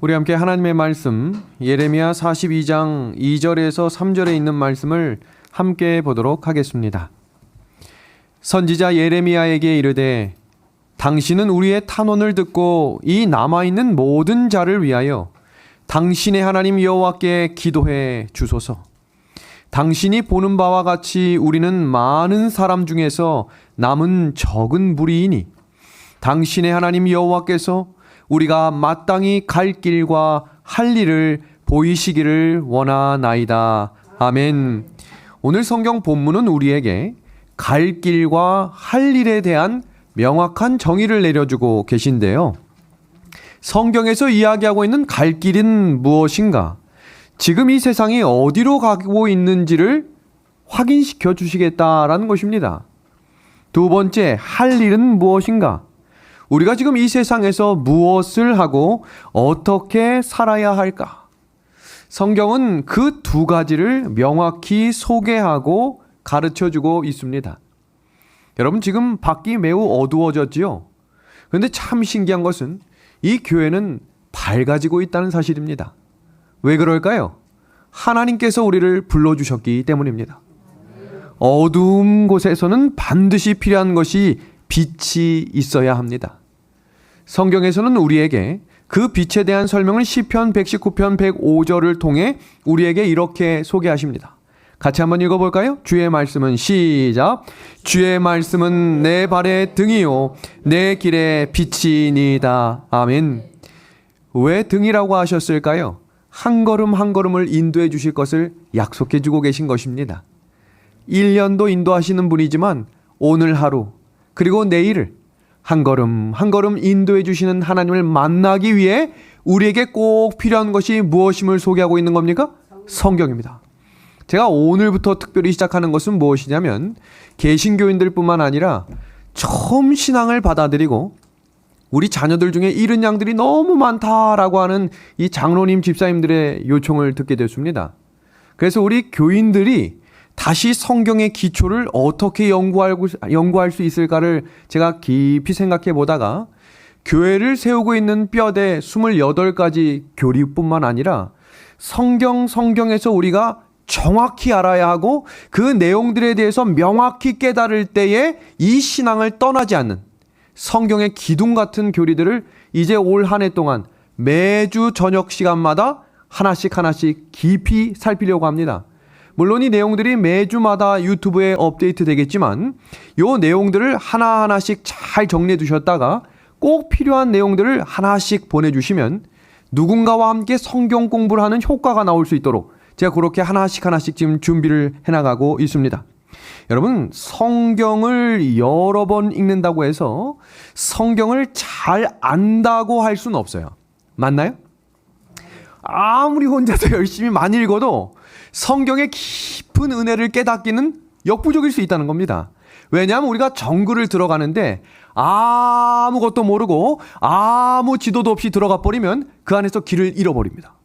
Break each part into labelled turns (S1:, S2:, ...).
S1: 우리 함께 하나님의 말씀 예레미야 42장 2절에서 3절에 있는 말씀을 함께 보도록 하겠습니다. 선지자 예레미야에게 이르되 당신은 우리의 탄원을 듣고 이 남아있는 모든 자를 위하여 당신의 하나님 여호와께 기도해 주소서. 당신이 보는 바와 같이 우리는 많은 사람 중에서 남은 적은 무리이니 당신의 하나님 여호와께서 우리가 마땅히 갈 길과 할 일을 보이시기를 원하나이다. 아멘. 오늘 성경 본문은 우리에게 갈 길과 할 일에 대한 명확한 정의를 내려주고 계신데요. 성경에서 이야기하고 있는 갈 길은 무엇인가? 지금 이 세상이 어디로 가고 있는지를 확인시켜 주시겠다라는 것입니다. 두 번째, 할 일은 무엇인가? 우리가 지금 이 세상에서 무엇을 하고 어떻게 살아야 할까? 성경은 그 두 가지를 명확히 소개하고 가르쳐주고 있습니다. 여러분, 지금 밖이 매우 어두워졌지요? 그런데 참 신기한 것은 이 교회는 밝아지고 있다는 사실입니다. 왜 그럴까요? 하나님께서 우리를 불러주셨기 때문입니다. 어두운 곳에서는 반드시 필요한 것이 빛이 있어야 합니다. 성경에서는 우리에게 그 빛에 대한 설명을 시편 119편 105절을 통해 우리에게 이렇게 소개하십니다. 같이 한번 읽어볼까요? 주의 말씀은 시작. 주의 말씀은 내 발의 등이요 내 길의 빛이니이다. 아멘. 왜 등이라고 하셨을까요? 한 걸음 한 걸음을 인도해 주실 것을 약속해 주고 계신 것입니다. 1년도 인도하시는 분이지만 오늘 하루 그리고 내일을 한 걸음 한 걸음 인도해 주시는 하나님을 만나기 위해 우리에게 꼭 필요한 것이 무엇임을 소개하고 있는 겁니까? 성경입니다. 제가 오늘부터 특별히 시작하는 것은 무엇이냐면 개신교인들뿐만 아니라 처음 신앙을 받아들이고 우리 자녀들 중에 잃은 양들이 너무 많다라고 하는 이 장로님 집사님들의 요청을 듣게 됐습니다. 그래서 우리 교인들이 다시 성경의 기초를 어떻게 연구할 수 있을까를 제가 깊이 생각해 보다가 교회를 세우고 있는 뼈대 28가지 교리뿐만 아니라 성경에서 우리가 정확히 알아야 하고 그 내용들에 대해서 명확히 깨달을 때에 이 신앙을 떠나지 않는 성경의 기둥 같은 교리들을 이제 올 한 해 동안 매주 저녁 시간마다 하나씩 깊이 살피려고 합니다. 물론 이 내용들이 매주마다 유튜브에 업데이트 되겠지만 이 내용들을 하나하나씩 잘 정리해 두셨다가 꼭 필요한 내용들을 하나씩 보내주시면 누군가와 함께 성경 공부를 하는 효과가 나올 수 있도록 제가 그렇게 하나씩 지금 준비를 해나가고 있습니다. 여러분, 성경을 여러 번 읽는다고 해서 성경을 잘 안다고 할 수는 없어요. 맞나요? 아무리 혼자서 열심히 많이 읽어도 성경의 깊은 은혜를 깨닫기는 역부족일 수 있다는 겁니다. 왜냐하면 우리가 정글을 들어가는데 아무것도 모르고 아무 지도도 없이 들어가 버리면 그 안에서 길을 잃어버립니다.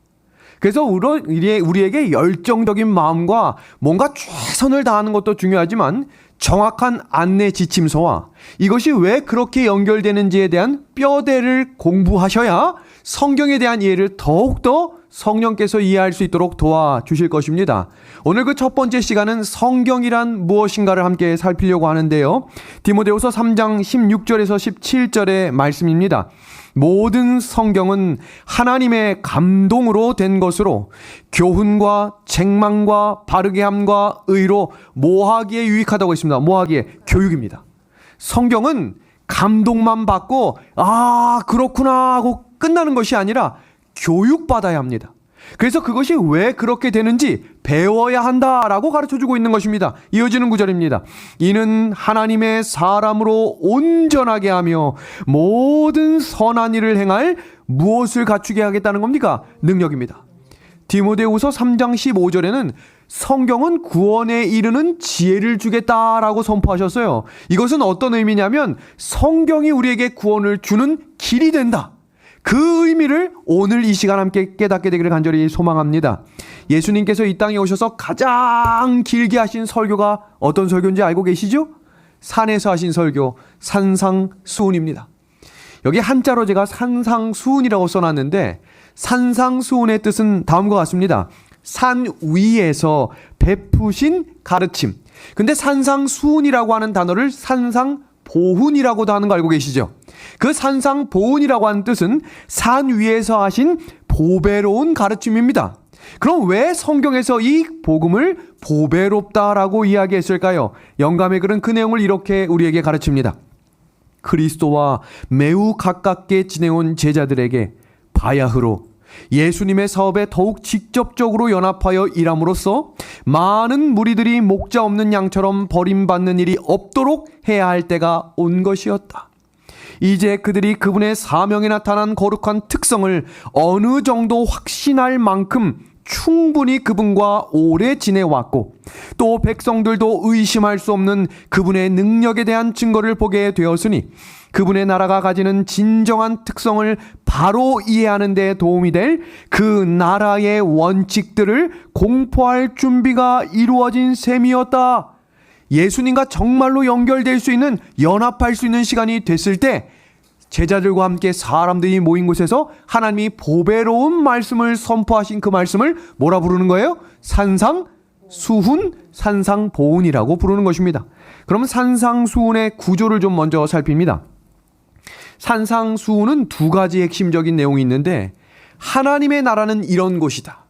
S1: 그래서 우리에게 열정적인 마음과 뭔가 최선을 다하는 것도 중요하지만 정확한 안내 지침서와 이것이 왜 그렇게 연결되는지에 대한 뼈대를 공부하셔야 성경에 대한 이해를 더욱더 성령께서 이해할 수 있도록 도와주실 것입니다. 오늘 그 첫 번째 시간은 성경이란 무엇인가를 함께 살피려고 하는데요. 디모데후서 3장 16절에서 17절의 말씀입니다. 모든 성경은 하나님의 감동으로 된 것으로 교훈과 책망과 바르게 함과 의로 모하기에 유익하다고 했습니다. 모하기에 교육입니다. 성경은 감동만 받고 그렇구나 하고 끝나는 것이 아니라 교육받아야 합니다. 그래서 그것이 왜 그렇게 되는지 배워야 한다라고 가르쳐주고 있는 것입니다. 이어지는 구절입니다. 이는 하나님의 사람으로 온전하게 하며 모든 선한 일을 행할 무엇을 갖추게 하겠다는 겁니까? 능력입니다. 디모데후서 3장 15절에는 성경은 구원에 이르는 지혜를 주겠다라고 선포하셨어요. 이것은 어떤 의미냐면 성경이 우리에게 구원을 주는 길이 된다. 그 의미를 오늘 이 시간 함께 깨닫게 되기를 간절히 소망합니다. 예수님께서 이 땅에 오셔서 가장 길게 하신 설교가 어떤 설교인지 알고 계시죠? 산에서 하신 설교, 산상수훈입니다. 여기 한자로 제가 산상수훈이라고 써놨는데 산상수훈의 뜻은 다음과 같습니다. 산 위에서 베푸신 가르침. 근데 산상수훈이라고 하는 단어를 산상보훈이라고도 하는 거 알고 계시죠? 그 산상보훈이라고 하는 뜻은 산 위에서 하신 보배로운 가르침입니다. 그럼 왜 성경에서 이 복음을 보배롭다라고 이야기했을까요? 영감의 글은 그 내용을 이렇게 우리에게 가르칩니다. 그리스도와 매우 가깝게 지내온 제자들에게 바야흐로 예수님의 사업에 더욱 직접적으로 연합하여 일함으로써 많은 무리들이 목자 없는 양처럼 버림받는 일이 없도록 해야 할 때가 온 것이었다. 이제 그들이 그분의 사명에 나타난 거룩한 특성을 어느 정도 확신할 만큼 충분히 그분과 오래 지내왔고 또 백성들도 의심할 수 없는 그분의 능력에 대한 증거를 보게 되었으니 그분의 나라가 가지는 진정한 특성을 바로 이해하는 데 도움이 될 그 나라의 원칙들을 공포할 준비가 이루어진 셈이었다. 예수님과 정말로 연결될 수 있는, 연합할 수 있는 시간이 됐을 때 제자들과 함께 사람들이 모인 곳에서 하나님이 보배로운 말씀을 선포하신 그 말씀을 뭐라 부르는 거예요? 산상수훈, 산상보훈이라고 부르는 것입니다. 그럼 산상수훈의 구조를 좀 먼저 살핍니다. 산상수훈은 두 가지 핵심적인 내용이 있는데 하나님의 나라는 이런 곳이다.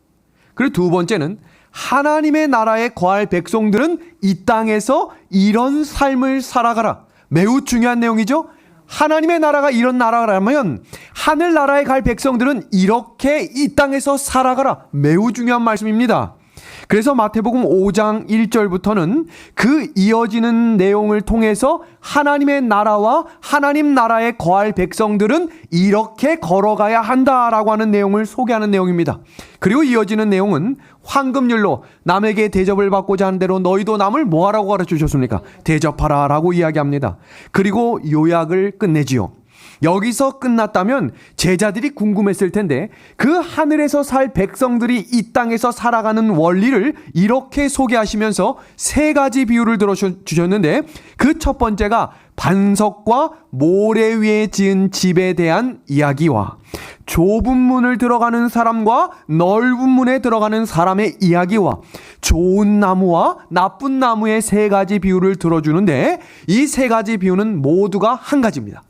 S1: 그리고 두 번째는 하나님의 나라에 거할 백성들은 이 땅에서 이런 삶을 살아가라. 매우 중요한 내용이죠. 하나님의 나라가 이런 나라라면 하늘나라에 갈 백성들은 이렇게 이 땅에서 살아가라. 매우 중요한 말씀입니다. 그래서 마태복음 5장 1절부터는 그 이어지는 내용을 통해서 하나님의 나라와 하나님 나라에 거할 백성들은 이렇게 걸어가야 한다라고 하는 내용을 소개하는 내용입니다. 그리고 이어지는 내용은 황금률로 남에게 대접을 받고자 하는 대로 너희도 남을 뭐하라고 가르쳐 주셨습니까? 대접하라 라고 이야기합니다. 그리고 요약을 끝내지요. 여기서 끝났다면 제자들이 궁금했을 텐데 그 하늘에서 살 백성들이 이 땅에서 살아가는 원리를 이렇게 소개하시면서 세 가지 비유를 들어주셨는데 그 첫 번째가 반석과 모래 위에 지은 집에 대한 이야기와 좁은 문을 들어가는 사람과 넓은 문에 들어가는 사람의 이야기와 좋은 나무와 나쁜 나무의 세 가지 비유를 들어주는데 이 세 가지 비유는 모두가 한 가지입니다.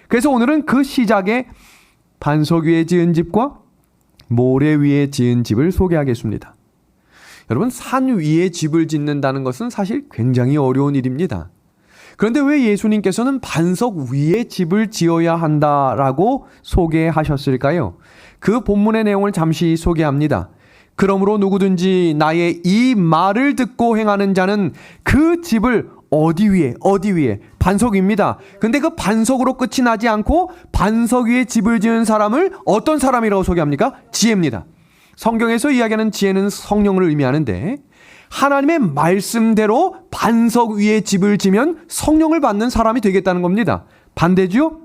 S1: 그래서 오늘은 그 시작에 반석 위에 지은 집과 모래 위에 지은 집을 소개하겠습니다. 여러분, 산 위에 집을 짓는다는 것은 사실 굉장히 어려운 일입니다. 그런데 왜 예수님께서는 반석 위에 집을 지어야 한다라고 소개하셨을까요? 그 본문의 내용을 잠시 소개합니다. 그러므로 누구든지 나의 이 말을 듣고 행하는 자는 그 집을 어디 위에? 반석 위입니다. 근데 그 반석으로 끝이 나지 않고 반석 위에 집을 지은 사람을 어떤 사람이라고 소개합니까? 지혜입니다. 성경에서 이야기하는 지혜는 성령을 의미하는데 하나님의 말씀대로 반석 위에 집을 지면 성령을 받는 사람이 되겠다는 겁니다. 반대죠?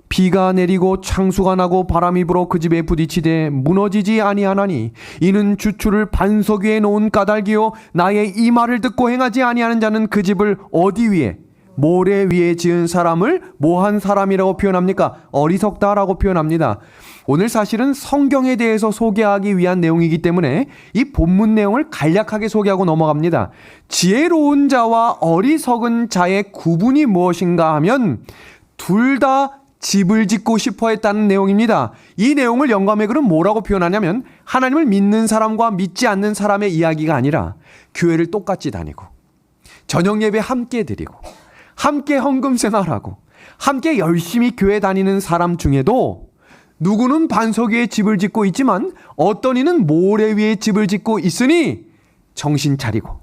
S1: 비가 내리고 창수가 나고 바람이 불어 그 집에 부딪히되 무너지지 아니하나니 이는 주추를 반석 위에 놓은 까닭이요 나의 이 말을 듣고 행하지 아니하는 자는 그 집을 어디 위에? 모래 위에 지은 사람을 뭐한 사람이라고 표현합니까? 어리석다라고 표현합니다. 오늘 사실은 성경에 대해서 소개하기 위한 내용이기 때문에 이 본문 내용을 간략하게 소개하고 넘어갑니다. 지혜로운 자와 어리석은 자의 구분이 무엇인가 하면 둘 다 집을 짓고 싶어 했다는 내용입니다. 이 내용을 영감의 글은 뭐라고 표현하냐면 하나님을 믿는 사람과 믿지 않는 사람의 이야기가 아니라 교회를 똑같이 다니고 저녁 예배 함께 드리고 함께 헌금 생활하고 함께 열심히 교회 다니는 사람 중에도 누구는 반석 위에 집을 짓고 있지만 어떤 이는 모래 위에 집을 짓고 있으니 정신 차리고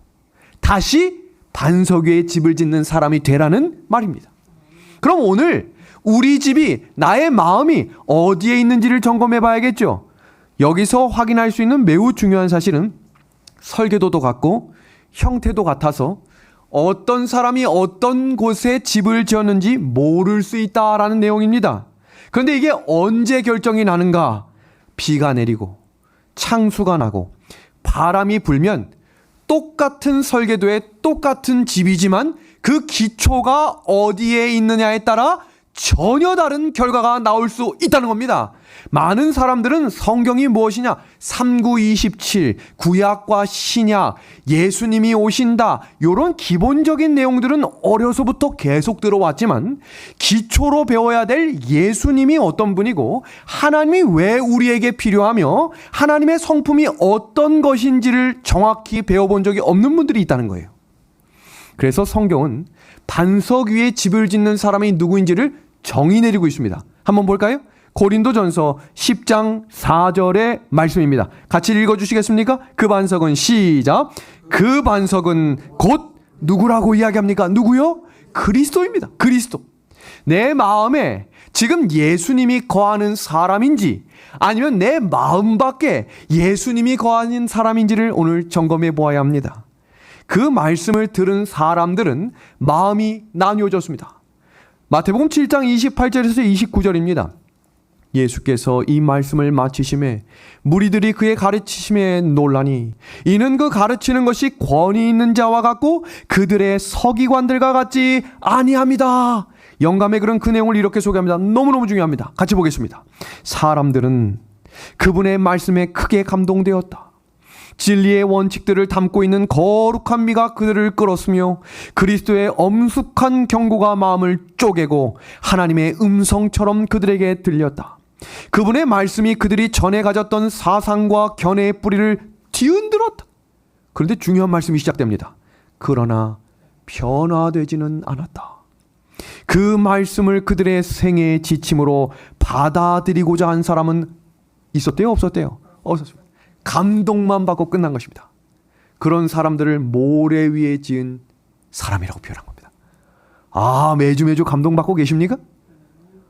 S1: 다시 반석 위에 집을 짓는 사람이 되라는 말입니다. 그럼 오늘 우리 집이, 나의 마음이 어디에 있는지를 점검해 봐야겠죠. 여기서 확인할 수 있는 매우 중요한 사실은 설계도도 같고 형태도 같아서 어떤 사람이 어떤 곳에 집을 지었는지 모를 수 있다라는 내용입니다. 그런데 이게 언제 결정이 나는가? 비가 내리고 창수가 나고 바람이 불면 똑같은 설계도에 똑같은 집이지만 그 기초가 어디에 있느냐에 따라 전혀 다른 결과가 나올 수 있다는 겁니다. 많은 사람들은 성경이 무엇이냐? 3927, 구약과 신약, 예수님이 오신다, 이런 기본적인 내용들은 어려서부터 계속 들어왔지만 기초로 배워야 될 예수님이 어떤 분이고 하나님이 왜 우리에게 필요하며 하나님의 성품이 어떤 것인지를 정확히 배워본 적이 없는 분들이 있다는 거예요. 그래서 성경은 반석 위에 집을 짓는 사람이 누구인지를 정의 내리고 있습니다. 한번 볼까요? 고린도전서 10장 4절의 말씀입니다. 같이 읽어주시겠습니까? 그 반석은 시작. 그 반석은 곧 누구라고 이야기합니까? 누구요? 그리스도입니다. 그리스도. 내 마음에 지금 예수님이 거하는 사람인지 아니면 내 마음 밖에 예수님이 거하는 사람인지를 오늘 점검해 보아야 합니다. 그 말씀을 들은 사람들은 마음이 나뉘어졌습니다. 마태복음 7장 28절에서 29절입니다. 예수께서 이 말씀을 마치심에 무리들이 그의 가르치심에 놀라니 이는 그 가르치는 것이 권위 있는 자와 같고 그들의 서기관들과 같지 아니합니다. 영감의 글은 그 내용을 이렇게 소개합니다. 너무너무 중요합니다. 같이 보겠습니다. 사람들은 그분의 말씀에 크게 감동되었다. 진리의 원칙들을 담고 있는 거룩한 미가 그들을 끌었으며 그리스도의 엄숙한 경고가 마음을 쪼개고 하나님의 음성처럼 그들에게 들렸다. 그분의 말씀이 그들이 전에 가졌던 사상과 견해의 뿌리를 뒤흔들었다. 그런데 중요한 말씀이 시작됩니다. 그러나 변화되지는 않았다. 그 말씀을 그들의 생애의 지침으로 받아들이고자 한 사람은 있었대요? 없었대요? 없었습니다. 감동만 받고 끝난 것입니다. 그런 사람들을 모래 위에 지은 사람이라고 표현한 겁니다. 아, 매주 감동받고 계십니까?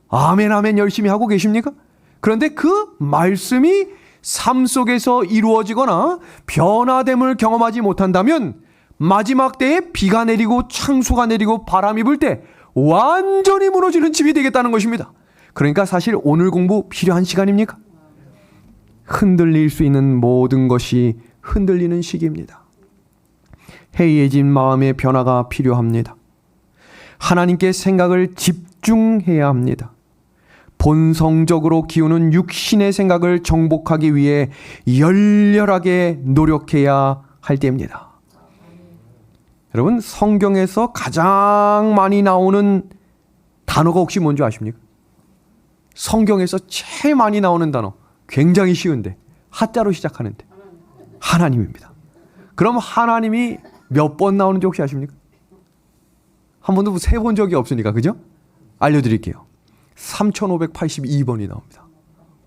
S1: 아멘 아멘 열심히 하고 계십니까? 그런데 그 말씀이 삶 속에서 이루어지거나 변화됨을 경험하지 못한다면 마지막 때에 비가 내리고 창수가 내리고 바람이 불 때 완전히 무너지는 집이 되겠다는 것입니다. 그러니까 사실 오늘 공부 필요한 시간입니까? 흔들릴 수 있는 모든 것이 흔들리는 시기입니다. 해이해진 마음의 변화가 필요합니다. 하나님께 생각을 집중해야 합니다. 본성적으로 기우는 육신의 생각을 정복하기 위해 열렬하게 노력해야 할 때입니다. 여러분, 성경에서 가장 많이 나오는 단어가 혹시 뭔지 아십니까? 성경에서 제일 많이 나오는 단어, 굉장히 쉬운데 하자로 시작하는데 하나님입니다. 그럼 하나님이 몇 번 나오는지 혹시 아십니까? 한 번도 세본 적이 없으니까, 그죠? 알려드릴게요. 3582번이 나옵니다.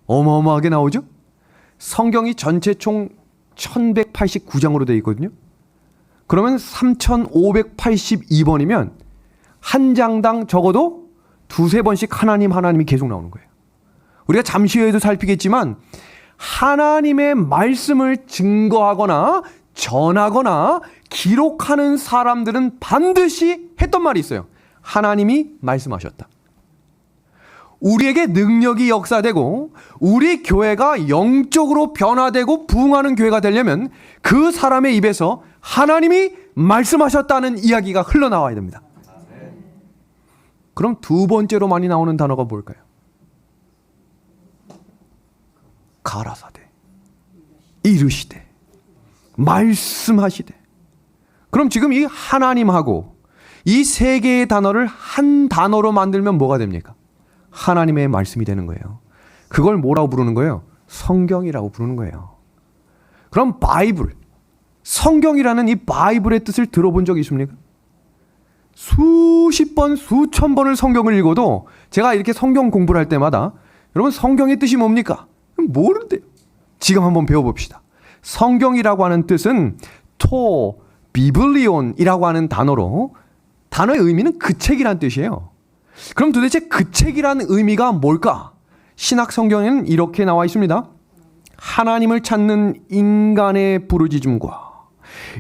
S1: 어마어마하게 나오죠? 성경이 전체 총 1189장으로 되어 있거든요. 그러면 3582번이면 한 장당 적어도 두세 번씩 하나님이 계속 나오는 거예요. 우리가 잠시 후에도 살피겠지만 하나님의 말씀을 증거하거나 전하거나 기록하는 사람들은 반드시 했던 말이 있어요. 하나님이 말씀하셨다. 우리에게 능력이 역사되고 우리 교회가 영적으로 변화되고 부흥하는 교회가 되려면 그 사람의 입에서 하나님이 말씀하셨다는 이야기가 흘러나와야 됩니다. 그럼 두 번째로 많이 나오는 단어가 뭘까요? 가라사대, 이르시되, 말씀하시되. 그럼 지금 이 하나님하고 이 세 개의 단어를 한 단어로 만들면 뭐가 됩니까? 하나님의 말씀이 되는 거예요. 그걸 뭐라고 부르는 거예요? 성경이라고 부르는 거예요. 그럼 바이블, 성경이라는 이 바이블의 뜻을 들어본 적이 있습니까? 수십 번, 수천 번을 성경을 읽어도 제가 이렇게 성경 공부를 할 때마다 여러분 성경의 뜻이 뭡니까? 모른대요. 지금 한번 배워봅시다. 성경이라고 하는 뜻은 비블리온이라고 하는 단어로 단어의 의미는 그 책이란 뜻이에요. 그럼 도대체 그 책이라는 의미가 뭘까? 신약 성경에는 이렇게 나와 있습니다. 하나님을 찾는 인간의 부르짖음과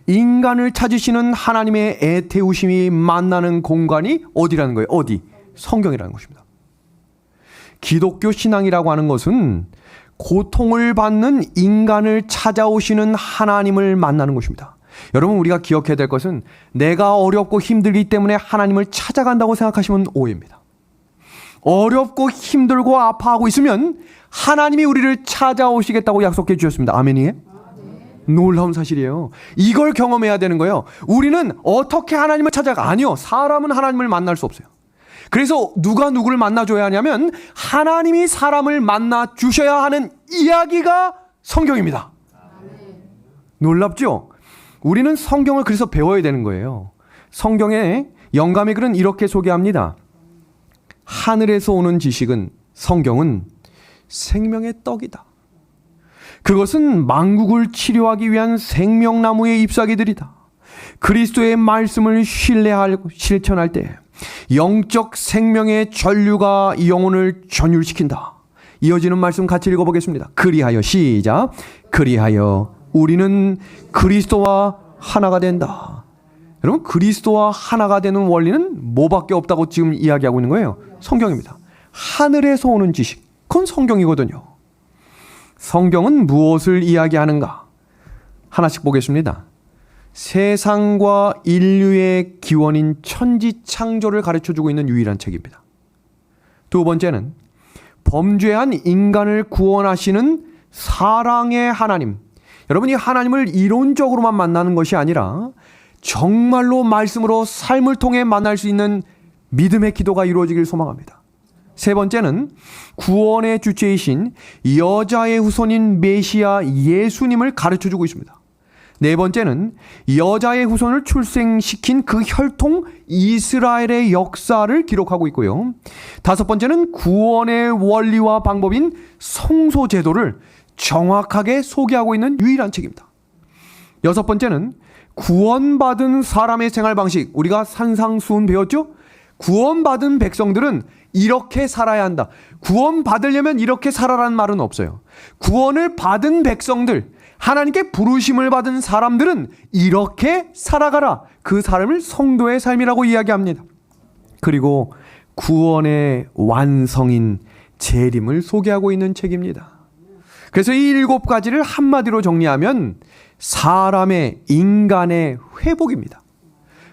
S1: 인간을 찾으시는 하나님의 애태우심이 만나는 공간이 어디라는 거예요? 어디? 성경이라는 것입니다. 기독교 신앙이라고 하는 것은 고통을 받는 인간을 찾아오시는 하나님을 만나는 것입니다. 여러분, 우리가 기억해야 될 것은 내가 어렵고 힘들기 때문에 하나님을 찾아간다고 생각하시면 오해입니다. 어렵고 힘들고 아파하고 있으면 하나님이 우리를 찾아오시겠다고 약속해 주셨습니다. 아멘이에요? 놀라운 사실이에요. 이걸 경험해야 되는 거예요. 우리는 어떻게 하나님을 찾아가? 아니요. 사람은 하나님을 만날 수 없어요. 그래서 누가 누구를 만나줘야 하냐면 하나님이 사람을 만나 주셔야 하는 이야기가 성경입니다. 놀랍죠? 우리는 성경을 그래서 배워야 되는 거예요. 성경에 영감의 글은 이렇게 소개합니다. 하늘에서 오는 지식은, 성경은 생명의 떡이다. 그것은 만국을 치료하기 위한 생명나무의 잎사귀들이다. 그리스도의 말씀을 신뢰하고 실천할 때 영적 생명의 전류가 영혼을 전율시킨다. 이어지는 말씀 같이 읽어보겠습니다. 그리하여, 시작. 그리하여 우리는 그리스도와 하나가 된다. 여러분, 그리스도와 하나가 되는 원리는 뭐밖에 없다고 지금 이야기하고 있는 거예요? 성경입니다. 하늘에서 오는 지식, 그건 성경이거든요. 성경은 무엇을 이야기하는가? 하나씩 보겠습니다. 세상과 인류의 기원인 천지 창조를 가르쳐주고 있는 유일한 책입니다. 두 번째는 범죄한 인간을 구원하시는 사랑의 하나님. 여러분, 이 하나님을 이론적으로만 만나는 것이 아니라 정말로 말씀으로 삶을 통해 만날 수 있는 믿음의 기도가 이루어지길 소망합니다. 세 번째는 구원의 주체이신 여자의 후손인 메시아 예수님을 가르쳐주고 있습니다. 네 번째는 여자의 후손을 출생시킨 그 혈통 이스라엘의 역사를 기록하고 있고요. 다섯 번째는 구원의 원리와 방법인 성소 제도를 정확하게 소개하고 있는 유일한 책입니다. 여섯 번째는 구원받은 사람의 생활 방식, 우리가 산상수훈 배웠죠? 구원받은 백성들은 이렇게 살아야 한다. 구원받으려면 이렇게 살아라는 말은 없어요. 구원을 받은 백성들, 하나님께 부르심을 받은 사람들은 이렇게 살아가라. 그 삶을 성도의 삶이라고 이야기합니다. 그리고 구원의 완성인 재림을 소개하고 있는 책입니다. 그래서 이 7가지를 한마디로 정리하면 사람의, 인간의 회복입니다.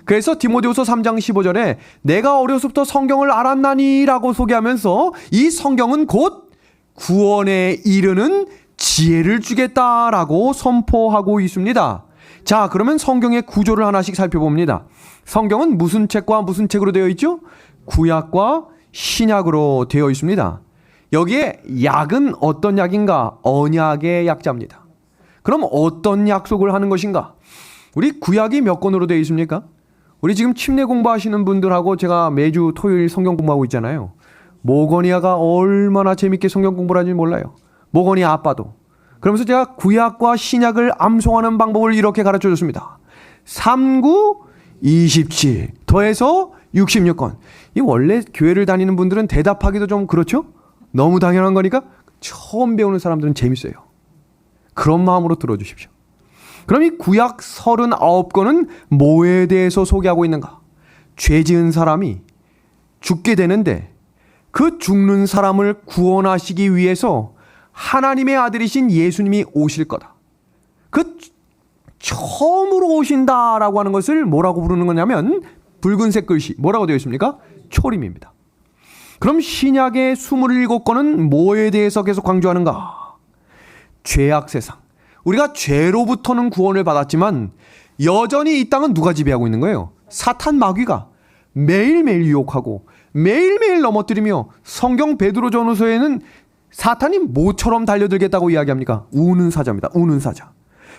S1: 그래서 디모데후서 3장 15절에 내가 어려서부터 성경을 알았나니 라고 소개하면서 이 성경은 곧 구원에 이르는 지혜를 주겠다라고 선포하고 있습니다. 자, 그러면 성경의 구조를 하나씩 살펴봅니다. 성경은 무슨 책과 무슨 책으로 되어 있죠? 구약과 신약으로 되어 있습니다. 여기에 약은 어떤 약인가? 언약의 약자입니다. 그럼 어떤 약속을 하는 것인가? 우리 구약이 몇 권으로 되어 있습니까? 우리 지금 침례 공부하시는 분들하고 제가 매주 토요일 성경 공부하고 있잖아요. 모거니아가 얼마나 재밌게 성경 공부를 하는지 몰라요. 모거니아 아빠도. 그러면서 제가 구약과 신약을 암송하는 방법을 이렇게 가르쳐줬습니다. 39, 27 더해서 66권. 이 원래 교회를 다니는 분들은 대답하기도 좀 그렇죠? 너무 당연한 거니까 처음 배우는 사람들은 재밌어요. 그런 마음으로 들어주십시오. 그럼 이 구약 39권은 뭐에 대해서 소개하고 있는가? 죄 지은 사람이 죽게 되는데 그 죽는 사람을 구원하시기 위해서 하나님의 아들이신 예수님이 오실 거다. 그 처음으로 오신다라고 하는 것을 뭐라고 부르는 거냐면 붉은색 글씨 뭐라고 되어 있습니까? 초림입니다. 그럼 신약의 27권은 뭐에 대해서 계속 강조하는가? 죄악 세상. 우리가 죄로부터는 구원을 받았지만 여전히 이 땅은 누가 지배하고 있는 거예요? 사탄 마귀가 매일매일 유혹하고 매일매일 넘어뜨리며 성경 베드로 전후서에는 사탄이 뭐처럼 달려들겠다고 이야기합니까? 우는 사자입니다. 우는 사자.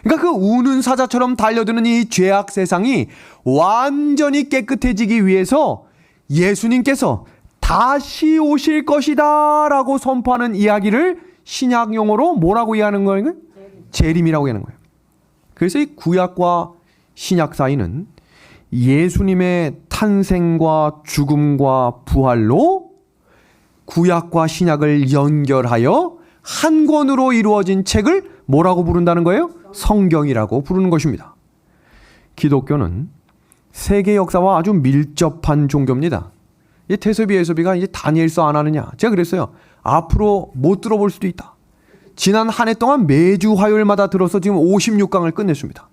S1: 그러니까 그 우는 사자처럼 달려드는 이 죄악 세상이 완전히 깨끗해지기 위해서 예수님께서 다시 오실 것이다 라고 선포하는 이야기를 신약 용어로 뭐라고 이해하는 거예요? 재림이라고 하는 거예요. 그래서 이 구약과 신약 사이는 예수님의 탄생과 죽음과 부활로 구약과 신약을 연결하여 한 권으로 이루어진 책을 뭐라고 부른다는 거예요? 성경이라고 부르는 것입니다. 기독교는 세계 역사와 아주 밀접한 종교입니다. 이 태섭이 예섭이가 이제 다니엘서 안 하느냐? 제가 그랬어요. 앞으로 못 들어볼 수도 있다. 지난 한 해 동안 매주 화요일마다 들어서 지금 56강을 끝냈습니다.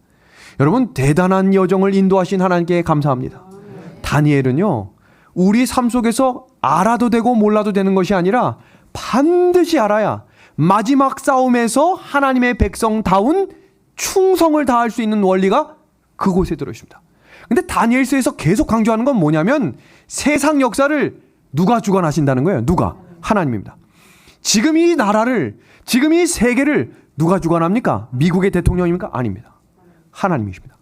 S1: 여러분, 대단한 여정을 인도하신 하나님께 감사합니다. 다니엘은요, 우리 삶 속에서 알아도 되고 몰라도 되는 것이 아니라 반드시 알아야 마지막 싸움에서 하나님의 백성다운 충성을 다할 수 있는 원리가 그곳에 들어있습니다. 근데 다니엘서에서 계속 강조하는 건 뭐냐면 세상 역사를 누가 주관하신다는 거예요. 누가? 하나님입니다. 지금 이 나라를, 지금 이 세계를 누가 주관합니까? 미국의 대통령입니까? 아닙니다. 하나님이십니다.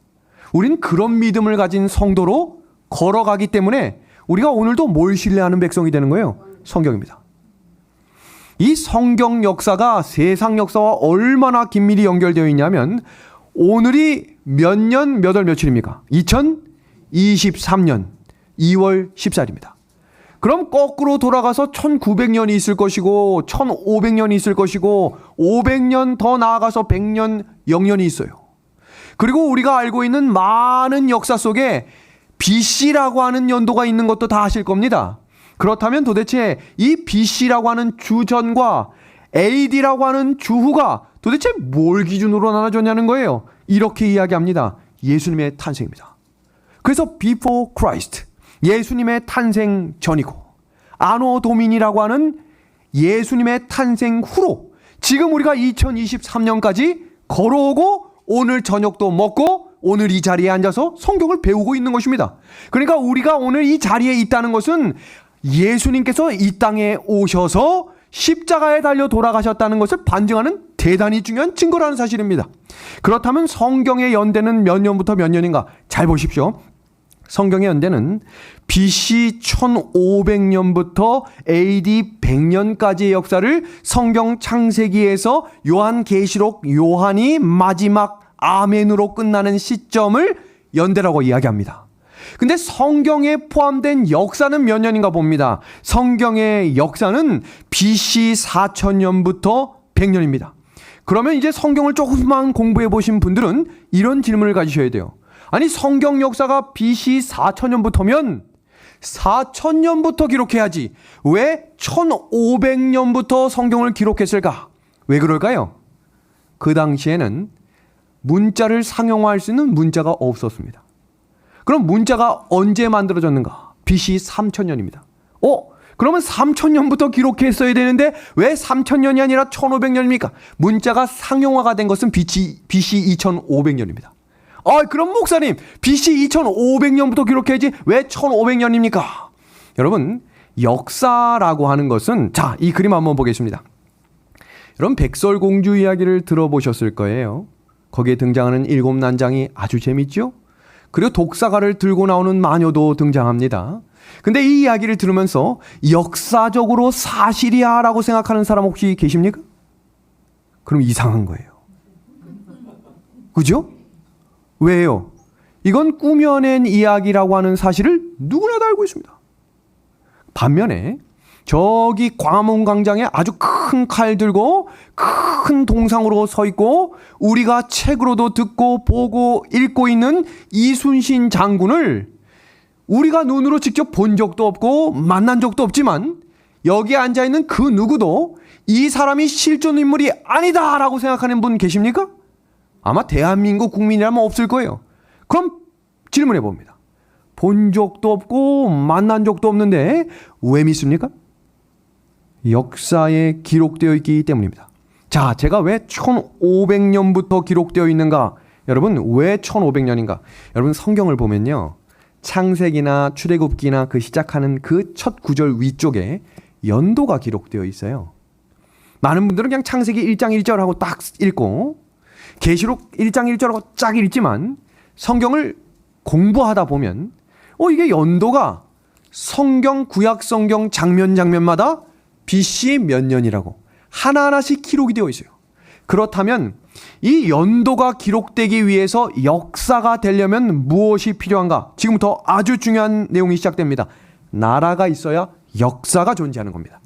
S1: 우린 그런 믿음을 가진 성도로 걸어가기 때문에 우리가 오늘도 뭘 신뢰하는 백성이 되는 거예요? 성경입니다. 이 성경 역사가 세상 역사와 얼마나 긴밀히 연결되어 있냐면 오늘이 몇 년 몇 월 며칠입니까? 2023년 2월 14일입니다. 그럼 거꾸로 돌아가서 1900년이 있을 것이고 1500년이 있을 것이고 500년 더 나아가서 100년, 0년이 있어요. 그리고 우리가 알고 있는 많은 역사 속에 BC라고 하는 연도가 있는 것도 다 아실 겁니다. 그렇다면 도대체 이 BC라고 하는 주전과 AD라고 하는 주후가 도대체 뭘 기준으로 나눠졌냐는 거예요. 이렇게 이야기합니다. 예수님의 탄생입니다. 그래서 before Christ, 예수님의 탄생 전이고 아노 도미니라고 하는 예수님의 탄생 후로 지금 우리가 2023년까지 걸어오고 오늘 저녁도 먹고 오늘 이 자리에 앉아서 성경을 배우고 있는 것입니다. 그러니까 우리가 오늘 이 자리에 있다는 것은 예수님께서 이 땅에 오셔서 십자가에 달려 돌아가셨다는 것을 반증하는 대단히 중요한 증거라는 사실입니다. 그렇다면 성경의 연대는 몇 년부터 몇 년인가? 잘 보십시오. 성경의 연대는 BC 1500년부터 AD 100년까지의 역사를 성경 창세기에서 요한계시록 요한이 마지막 아멘으로 끝나는 시점을 연대라고 이야기합니다. 근데 성경에 포함된 역사는 몇 년인가 봅니다. 성경의 역사는 BC 4000년부터 100년입니다. 그러면 이제 성경을 조금만 공부해 보신 분들은 이런 질문을 가지셔야 돼요. 아니 성경 역사가 BC 4000년부터면 4000년부터 기록해야지 왜 1500년부터 성경을 기록했을까? 왜 그럴까요? 그 당시에는 문자를 상용화할 수 있는 문자가 없었습니다. 그럼 문자가 언제 만들어졌는가? BC 3000년입니다. 그러면 3000년부터 기록했어야 되는데 왜 3000년이 아니라 1500년입니까? 문자가 상용화가 된 것은 BC 2500년입니다. 그럼 목사님 BC 2500년부터 기록해야지 왜 1500년입니까? 여러분 역사라고 하는 것은 자, 이 그림 한번 보겠습니다. 여러분 백설공주 이야기를 들어보셨을 거예요. 거기에 등장하는 일곱 난장이 아주 재밌죠? 그리고 독사가를 들고 나오는 마녀도 등장합니다. 근데 이 이야기를 들으면서 역사적으로 사실이야 라고 생각하는 사람 혹시 계십니까? 그럼 이상한 거예요. 그죠? 왜요? 이건 꾸며낸 이야기라고 하는 사실을 누구나 다 알고 있습니다. 반면에 저기 광화문 광장에 아주 큰 칼 들고 큰 동상으로 서 있고 우리가 책으로도 듣고 보고 읽고 있는 이순신 장군을 우리가 눈으로 직접 본 적도 없고 만난 적도 없지만 여기에 앉아있는 그 누구도 이 사람이 실존 인물이 아니다라고 생각하는 분 계십니까? 아마 대한민국 국민이라면 없을 거예요. 그럼 질문해 봅니다. 본 적도 없고 만난 적도 없는데 왜 믿습니까? 역사에 기록되어 있기 때문입니다. 자, 제가 왜 1500년부터 기록되어 있는가? 여러분, 왜 1500년인가? 여러분, 성경을 보면요. 창세기나 출애굽기나 그 시작하는 그 첫 구절 위쪽에 연도가 기록되어 있어요. 많은 분들은 그냥 창세기 1장 1절 하고 딱 읽고 계시록 1장 1절 하고 쫙 읽지만 성경을 공부하다 보면 이게 연도가 성경, 구약 성경 장면마다 BC 몇 년이라고 하나하나씩 기록이 되어 있어요. 그렇다면 이 연도가 기록되기 위해서 역사가 되려면 무엇이 필요한가? 지금부터 아주 중요한 내용이 시작됩니다. 나라가 있어야 역사가 존재하는 겁니다.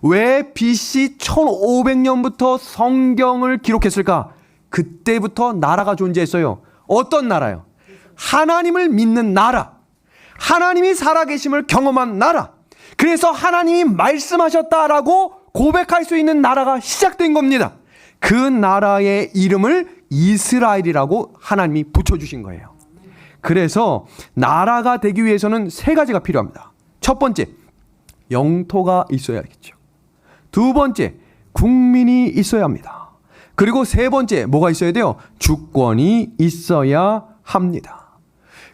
S1: 왜 BC 1500년부터 성경을 기록했을까? 그때부터 나라가 존재했어요. 어떤 나라요? 하나님을 믿는 나라. 하나님이 살아계심을 경험한 나라. 그래서 하나님이 말씀하셨다라고 고백할 수 있는 나라가 시작된 겁니다. 그 나라의 이름을 이스라엘이라고 하나님이 붙여주신 거예요. 그래서 나라가 되기 위해서는 세 가지가 필요합니다. 첫 번째, 영토가 있어야겠죠. 두 번째, 국민이 있어야 합니다. 그리고 세 번째, 뭐가 있어야 돼요? 주권이 있어야 합니다.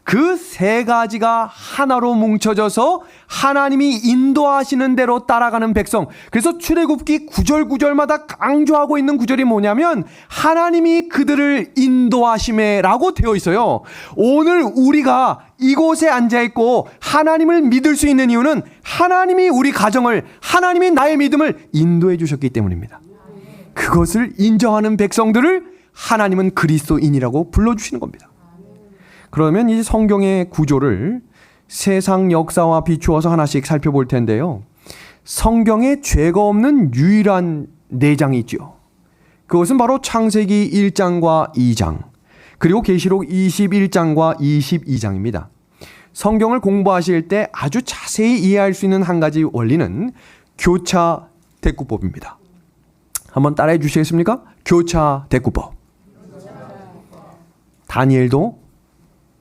S1: 그 세 가지가 하나로 뭉쳐져서 하나님이 인도하시는 대로 따라가는 백성. 그래서 출애굽기 구절구절마다 강조하고 있는 구절이 뭐냐면 하나님이 그들을 인도하심에라고 되어 있어요. 오늘 우리가 이곳에 앉아있고 하나님을 믿을 수 있는 이유는 하나님이 우리 가정을, 하나님이 나의 믿음을 인도해 주셨기 때문입니다. 그것을 인정하는 백성들을 하나님은 그리스도인이라고 불러주시는 겁니다. 그러면 이 성경의 구조를 세상 역사와 비추어서 하나씩 살펴볼 텐데요. 성경에 죄가 없는 유일한 4장이 있죠. 그것은 바로 창세기 1장과 2장, 그리고 계시록 21장과 22장입니다. 성경을 공부하실 때 아주 자세히 이해할 수 있는 한 가지 원리는 교차 대꾸법입니다. 한번 따라해 주시겠습니까? 교차 대꾸법. 다니엘도,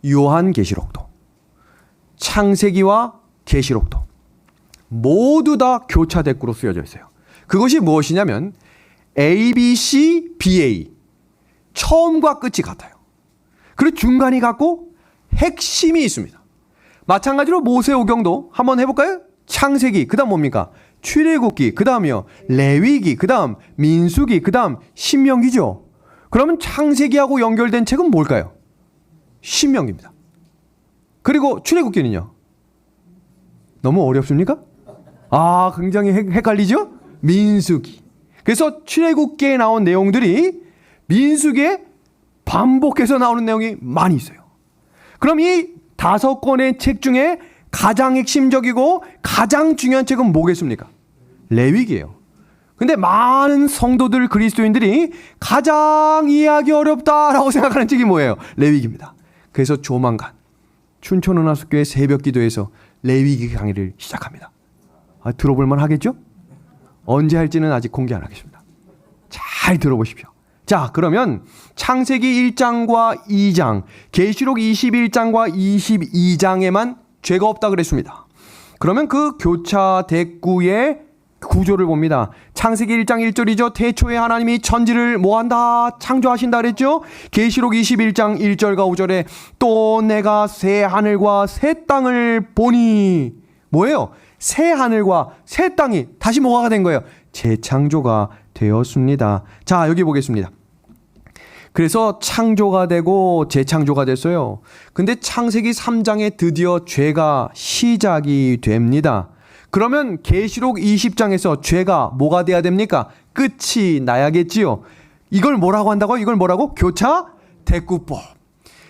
S1: 요한계시록도, 창세기와 계시록도 모두 다 교차 대꾸로 쓰여져 있어요. 그것이 무엇이냐면 A, B, C, B, A, 처음과 끝이 같아요. 그리고 중간이 같고 핵심이 있습니다. 마찬가지로 모세오경도 한번 해볼까요? 창세기, 그 다음 뭡니까? 출애굽기, 그 다음이요 레위기, 그 다음 민수기, 그 다음 신명기죠. 그러면 창세기하고 연결된 책은 뭘까요? 신명기입니다. 그리고 출애굽기는요? 너무 어렵습니까? 굉장히 헷갈리죠? 민수기. 그래서 출애굽기에 나온 내용들이 민수기에 반복해서 나오는 내용이 많이 있어요. 그럼 이 5권의 책 중에 가장 핵심적이고 가장 중요한 책은 뭐겠습니까? 레위기예요. 근데 많은 성도들, 그리스도인들이 가장 이해하기 어렵다라고 생각하는 책이 뭐예요? 레위기입니다. 그래서 조만간 춘천은하수교회 새벽기도에서 레위기 강의를 시작합니다. 들어볼만 하겠죠? 언제 할지는 아직 공개 안 하겠습니다. 잘 들어보십시오. 자, 그러면 창세기 1장과 2장, 계시록 21장과 22장에만 죄가 없다 그랬습니다. 그러면 그 교차 대꾸의 구조를 봅니다. 창세기 1장 1절이죠. 태초에 하나님이 천지를 뭐한다? 창조하신다 그랬죠. 계시록 21장 1절과 5절에 또 내가 새 하늘과 새 땅을 보니, 뭐예요? 새 하늘과 새 땅이 다시 뭐가 된 거예요? 재창조가 되었습니다. 자, 여기 보겠습니다. 그래서 창조가 되고 재창조가 됐어요. 근데 창세기 3장에 드디어 죄가 시작이 됩니다. 그러면 계시록 20장에서 죄가 뭐가 돼야 됩니까? 끝이 나야겠지요. 이걸 뭐라고 한다고? 이걸 뭐라고? 교차 대꾸법.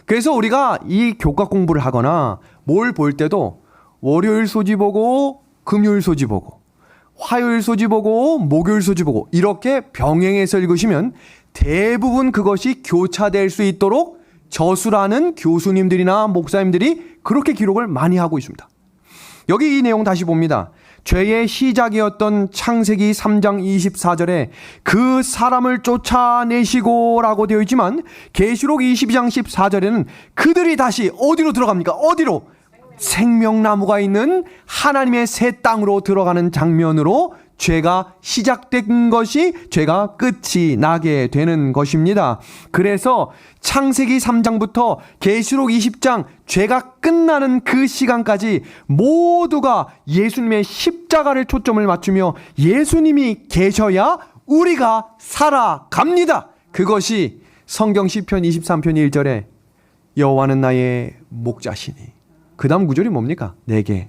S1: 그래서 우리가 이 교과 공부를 하거나 뭘 볼 때도 월요일 소지 보고 금요일 소지 보고 화요일 소지 보고 목요일 소지 보고 이렇게 병행해서 읽으시면 대부분 그것이 교차될 수 있도록 저수라는 교수님들이나 목사님들이 그렇게 기록을 많이 하고 있습니다. 여기 이 내용 다시 봅니다. 죄의 시작이었던 창세기 3장 24절에 그 사람을 쫓아내시고 라고 되어 있지만 계시록 22장 14절에는 그들이 다시 어디로 들어갑니까? 어디로? 생명나무가 있는 하나님의 새 땅으로 들어가는 장면으로 죄가 시작된 것이 죄가 끝이 나게 되는 것입니다. 그래서 창세기 3장부터 계시록 20장 죄가 끝나는 그 시간까지 모두가 예수님의 십자가를 초점을 맞추며 예수님이 계셔야 우리가 살아갑니다. 그것이 성경 시편 23편 1절에 여호와는 나의 목자시니, 그 다음 구절이 뭡니까? 내게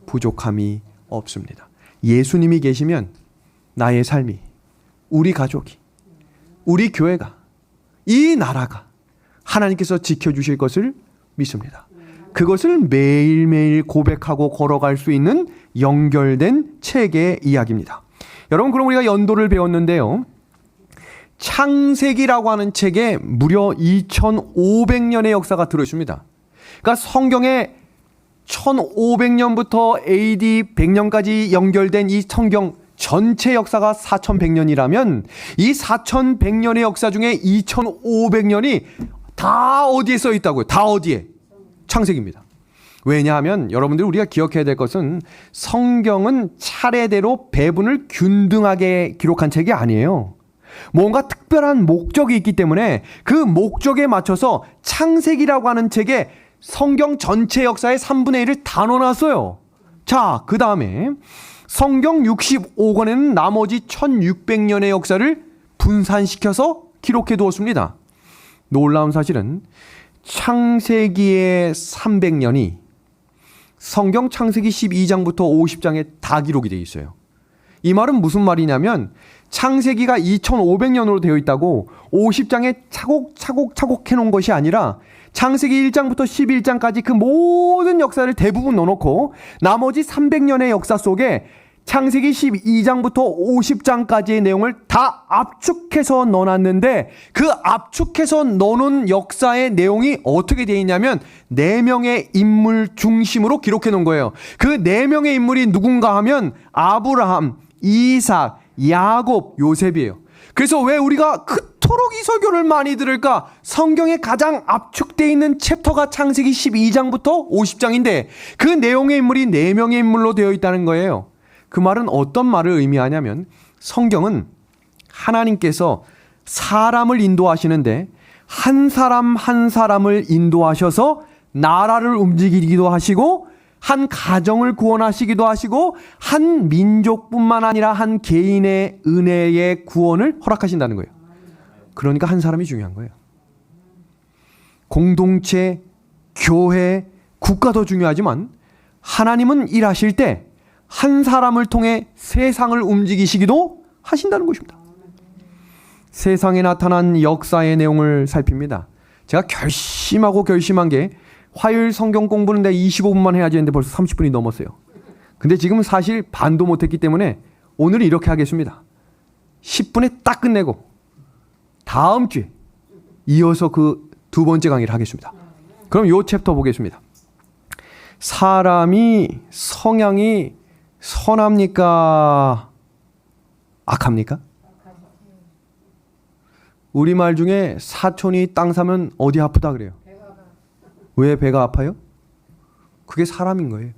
S1: 부족함이 없습니다. 예수님이 계시면 나의 삶이, 우리 가족이, 우리 교회가, 이 나라가 하나님께서 지켜주실 것을 믿습니다. 그것을 매일매일 고백하고 걸어갈 수 있는 연결된 책의 이야기입니다. 여러분, 그럼 우리가 연도를 배웠는데요. 창세기라고 하는 책에 무려 2500년의 역사가 들어있습니다. 그러니까 성경에 1500년부터 AD 100년까지 연결된 이 성경 전체 역사가 4100년이라면 이 4100년의 역사 중에 2500년이 다 어디에 써 있다고요? 다 어디에? 창세기입니다. 왜냐하면 여러분들 우리가 기억해야 될 것은 성경은 차례대로 배분을 균등하게 기록한 책이 아니에요. 뭔가 특별한 목적이 있기 때문에 그 목적에 맞춰서 창세기라고 하는 책에 성경 전체 역사의 3분의 1을 다 넣어놨어요. 자, 그 다음에 성경 65권에는 나머지 1600년의 역사를 분산시켜서 기록해 두었습니다. 놀라운 사실은 창세기의 300년이 성경 창세기 12장부터 50장에 다 기록이 되어 있어요. 이 말은 무슨 말이냐면 창세기가 2500년으로 되어 있다고 50장에 차곡차곡 해놓은 것이 아니라 창세기 1장부터 11장까지 그 모든 역사를 대부분 넣어놓고 나머지 300년의 역사 속에 창세기 12장부터 50장까지의 내용을 다 압축해서 넣어놨는데 그 압축해서 넣어놓은 역사의 내용이 어떻게 되어 있냐면 4명의 인물 중심으로 기록해 놓은 거예요. 그 4명의 인물이 누군가 하면 아브라함, 이삭, 야곱, 요셉이에요. 그래서 왜 우리가 그토록 이 설교를 많이 들을까? 성경에 가장 압축되어 있는 챕터가 창세기 12장부터 50장인데 그 내용의 인물이 4명의 인물로 되어 있다는 거예요. 그 말은 어떤 말을 의미하냐면 성경은 하나님께서 사람을 인도하시는데 한 사람 한 사람을 인도하셔서 나라를 움직이기도 하시고 한 가정을 구원하시기도 하시고 한 민족뿐만 아니라 한 개인의 은혜의 구원을 허락하신다는 거예요. 그러니까 한 사람이 중요한 거예요. 공동체, 교회, 국가도 중요하지만 하나님은 일하실 때 한 사람을 통해 세상을 움직이시기도 하신다는 것입니다. 세상에 나타난 역사의 내용을 살핍니다. 제가 결심한 게 화요일 성경 공부는 내가 25분만 해야지 했는데 벌써 30분이 넘었어요. 근데 지금 사실 반도 못했기 때문에 오늘은 이렇게 하겠습니다. 10분에 딱 끝내고 다음 주에 이어서 그 2번째 강의를 하겠습니다. 그럼 이 챕터 보겠습니다. 사람이 성향이 선합니까? 악합니까? 우리말 중에 사촌이 땅 사면 어디 아프다 그래요? 왜 배가 아파요? 그게 사람인 거예요.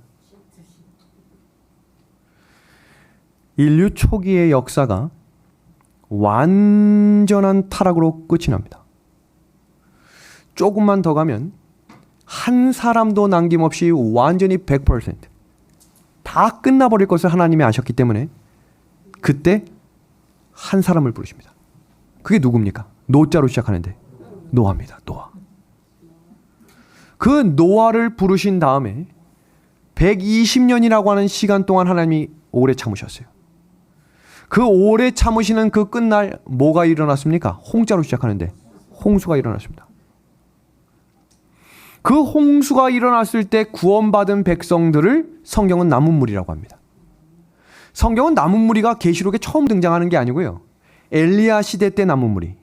S1: 인류 초기의 역사가 완전한 타락으로 끝이 납니다. 조금만 더 가면 한 사람도 남김없이 완전히 100% 다 끝나버릴 것을 하나님이 아셨기 때문에 그때 한 사람을 부르십니다. 그게 누굽니까? 노자로 시작하는데 노아입니다. 노아. 그 노아를 부르신 다음에 120년이라고 하는 시간 동안 하나님이 오래 참으셨어요. 그 오래 참으시는 그 끝날 뭐가 일어났습니까? 홍자로 시작하는데 홍수가 일어났습니다. 그 홍수가 일어났을 때 구원받은 백성들을 성경은 남은 무리라고 합니다. 성경은 남은 무리가 계시록에 처음 등장하는 게 아니고요. 엘리야 시대 때 남은 무리,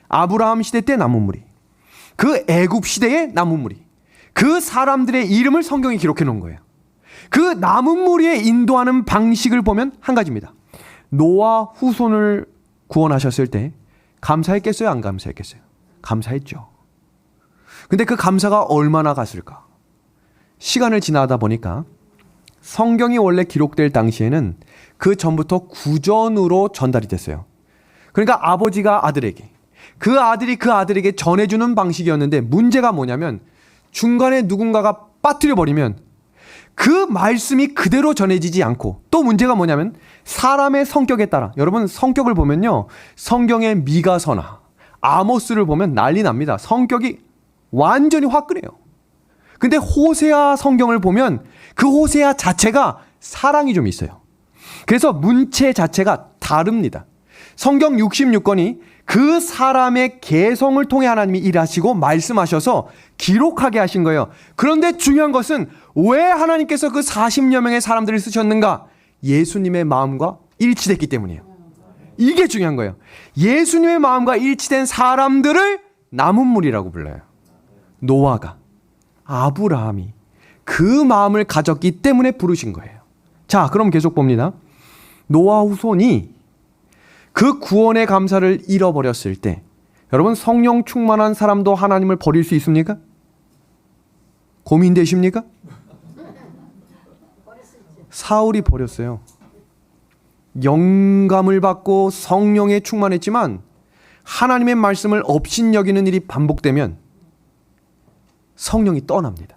S1: 아브라함 시대 때 남은 무리, 그 애굽 시대의 남은 무리, 그 사람들의 이름을 성경에 기록해 놓은 거예요. 그 남은 무리에 인도하는 방식을 보면 한 가지입니다. 노아 후손을 구원하셨을 때 감사했겠어요? 안 감사했겠어요? 감사했죠. 근데 그 감사가 얼마나 갔을까? 시간을 지나다 보니까 성경이 원래 기록될 당시에는 그 전부터 구전으로 전달이 됐어요. 그러니까 아버지가 아들에게, 그 아들이 그 아들에게 전해주는 방식이었는데 문제가 뭐냐면 중간에 누군가가 빠뜨려 버리면 그 말씀이 그대로 전해지지 않고, 또 문제가 뭐냐면 사람의 성격에 따라, 여러분 성격을 보면요, 성경의 미가서나 아모스를 보면 난리 납니다. 성격이 완전히 화끈해요. 근데 호세아 성경을 보면 그 호세아 자체가 사랑이 좀 있어요. 그래서 문체 자체가 다릅니다. 성경 66권이 그 사람의 개성을 통해 하나님이 일하시고 말씀하셔서 기록하게 하신 거예요. 그런데 중요한 것은 왜 하나님께서 그 40여 명의 사람들을 쓰셨는가? 예수님의 마음과 일치됐기 때문이에요. 이게 중요한 거예요. 예수님의 마음과 일치된 사람들을 남은 무리라고 불러요. 노아가, 아브라함이 그 마음을 가졌기 때문에 부르신 거예요. 자, 그럼 계속 봅니다. 노아 후손이 그 구원의 감사를 잃어버렸을 때, 여러분 성령 충만한 사람도 하나님을 버릴 수 있습니까? 고민되십니까? 사울이 버렸어요. 영감을 받고 성령에 충만했지만 하나님의 말씀을 업신여기는 일이 반복되면 성령이 떠납니다.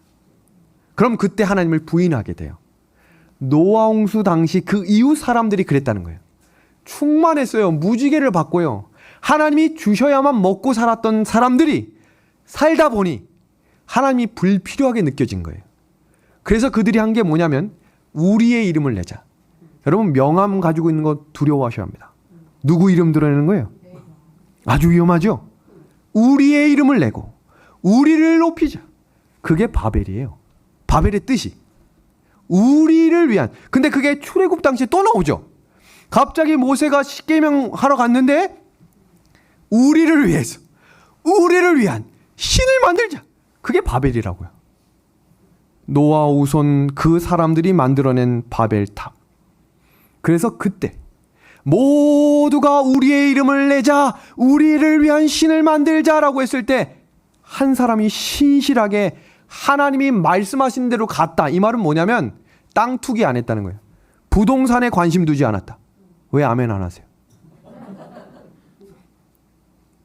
S1: 그럼 그때 하나님을 부인하게 돼요. 노아 홍수 당시 그 이후 사람들이 그랬다는 거예요. 충만했어요. 무지개를 받고요. 하나님이 주셔야만 먹고 살았던 사람들이 살다 보니 하나님이 불필요하게 느껴진 거예요. 그래서 그들이 한 게 뭐냐면 우리의 이름을 내자. 여러분 명함 가지고 있는 거 두려워하셔야 합니다. 누구 이름 드러내는 거예요? 아주 위험하죠? 우리의 이름을 내고 우리를 높이자. 그게 바벨이에요. 바벨의 뜻이 우리를 위한. 근데 그게 출애굽 당시에 또 나오죠. 갑자기 모세가 십계명 하러 갔는데 우리를 위해서 우리를 위한 신을 만들자. 그게 바벨이라고요. 노아 우손 그 사람들이 만들어낸 바벨탑. 그래서 그때 모두가 우리의 이름을 내자, 우리를 위한 신을 만들자라고 했을 때 한 사람이 신실하게 하나님이 말씀하신 대로 갔다. 이 말은 뭐냐면 땅 투기 안 했다는 거예요. 부동산에 관심 두지 않았다. 왜 아멘 안 하세요?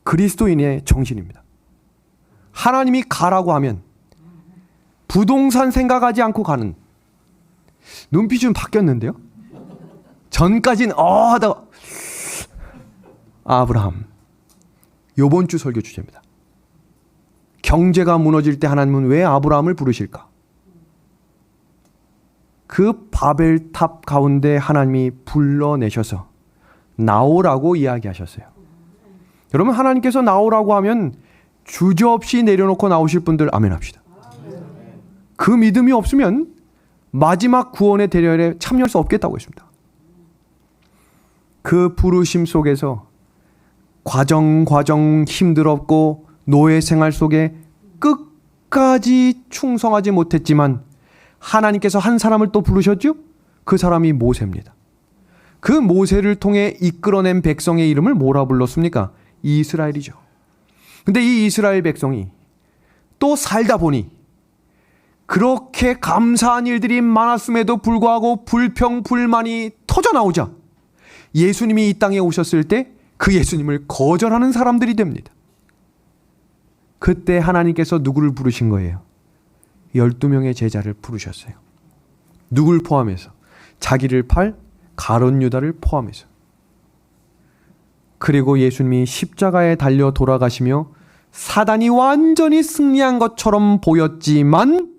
S1: 그리스도인의 정신입니다. 하나님이 가라고 하면 부동산 생각하지 않고 가는. 눈빛이 좀 바뀌었는데요? 전까진 하다가 아브라함. 요번 주 설교 주제입니다. 경제가 무너질 때 하나님은 왜 아브라함을 부르실까? 그 바벨탑 가운데 하나님이 불러내셔서 나오라고 이야기하셨어요. 여러분 하나님께서 나오라고 하면 주저없이 내려놓고 나오실 분들 아멘 합시다. 그 믿음이 없으면 마지막 구원의 대열에 참여할 수 없겠다고 했습니다. 그 부르심 속에서 과정 힘들었고 노예 생활 속에 끝까지 충성하지 못했지만 하나님께서 한 사람을 또 부르셨죠? 그 사람이 모세입니다. 그 모세를 통해 이끌어낸 백성의 이름을 뭐라 불렀습니까? 이스라엘이죠. 근데 이 이스라엘 백성이 또 살다 보니 그렇게 감사한 일들이 많았음에도 불구하고 불평, 불만이 터져나오자 예수님이 이 땅에 오셨을 때 그 예수님을 거절하는 사람들이 됩니다. 그때 하나님께서 누구를 부르신 거예요? 12명의 제자를 부르셨어요. 누굴 포함해서? 자기를 팔 가룟 유다를 포함해서. 그리고 예수님이 십자가에 달려 돌아가시며 사단이 완전히 승리한 것처럼 보였지만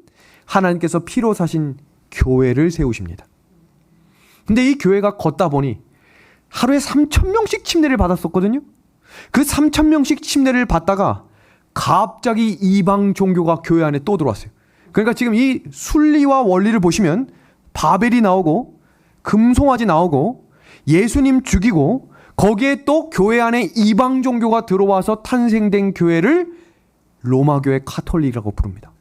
S1: 하나님께서 피로 사신 교회를 세우십니다. 근데 이 교회가 걷다 보니 하루에 3,000명씩 침례를 받았었거든요. 그 3,000명씩 침례를 받다가 갑자기 이방 종교가 교회 안에 또 들어왔어요. 그러니까 지금 이 순리와 원리를 보시면 바벨이 나오고 금송아지 나오고 예수님 죽이고 거기에 또 교회 안에 이방 종교가 들어와서 탄생된 교회를 로마교회 카톨릭이라고 부릅니다.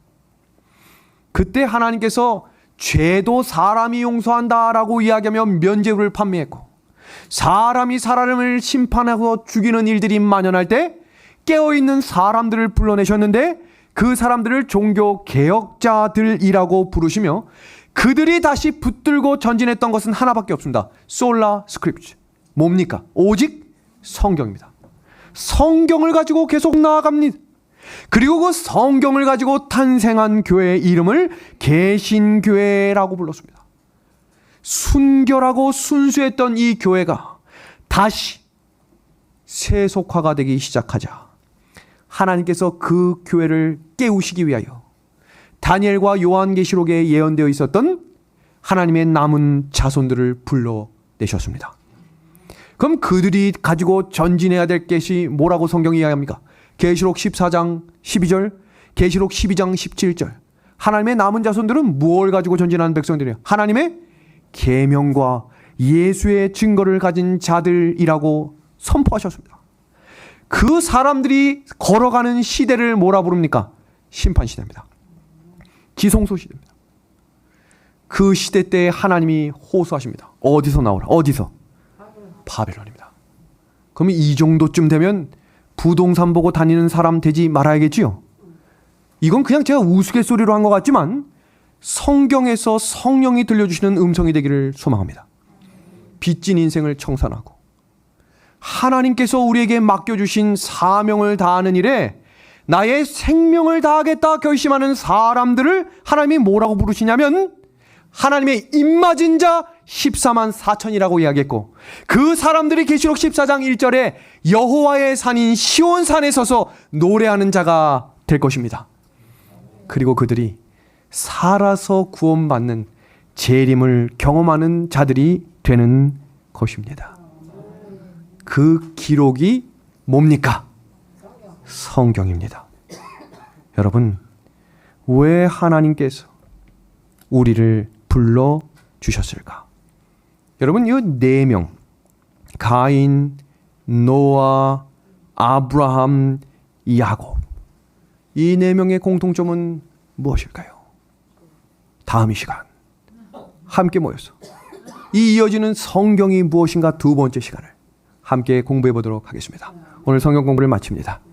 S1: 그때 하나님께서 죄도 사람이 용서한다라고 이야기하며 면죄부를 판매했고 사람이 사람을 심판하고 죽이는 일들이 만연할 때 깨어있는 사람들을 불러내셨는데 그 사람들을 종교 개혁자들이라고 부르시며 그들이 다시 붙들고 전진했던 것은 하나밖에 없습니다. 솔라 스크립트. 뭡니까? 오직 성경입니다. 성경을 가지고 계속 나아갑니다. 그리고 그 성경을 가지고 탄생한 교회의 이름을 개신교회라고 불렀습니다. 순결하고 순수했던 이 교회가 다시 세속화가 되기 시작하자 하나님께서 그 교회를 깨우시기 위하여 다니엘과 요한계시록에 예언되어 있었던 하나님의 남은 자손들을 불러내셨습니다. 그럼 그들이 가지고 전진해야 될 것이 뭐라고 성경이 이야기합니까? 계시록 14장 12절, 계시록 12장 17절. 하나님의 남은 자손들은 무엇을 가지고 전진하는 백성들이에요? 하나님의 계명과 예수의 증거를 가진 자들이라고 선포하셨습니다. 그 사람들이 걸어가는 시대를 뭐라 부릅니까? 심판시대입니다. 지성소 시대입니다. 그 시대 때 하나님이 호소하십니다. 어디서 나오라? 어디서? 바벨론입니다. 그러면 이 정도쯤 되면 부동산 보고 다니는 사람 되지 말아야겠지요? 이건 그냥 제가 우스갯소리로 한 것 같지만 성경에서 성령이 들려주시는 음성이 되기를 소망합니다. 빚진 인생을 청산하고 하나님께서 우리에게 맡겨주신 사명을 다하는 일에 나의 생명을 다하겠다 결심하는 사람들을 하나님이 뭐라고 부르시냐면 하나님의 입맞은 자 14만 4천이라고 이야기했고, 그 사람들이 계시록 14장 1절에 여호와의 산인 시온산에 서서 노래하는 자가 될 것입니다. 그리고 그들이 살아서 구원받는 재림을 경험하는 자들이 되는 것입니다. 그 기록이 뭡니까? 성경입니다. 여러분, 왜 하나님께서 우리를 불러주셨을까? 여러분, 이 4명, 가인, 노아, 아브라함, 야곱, 이 4명의 공통점은 무엇일까요? 다음 이 시간 함께 모여서 이 이어지는 성경이 무엇인가 두 번째 시간을 함께 공부해 보도록 하겠습니다. 오늘 성경 공부를 마칩니다.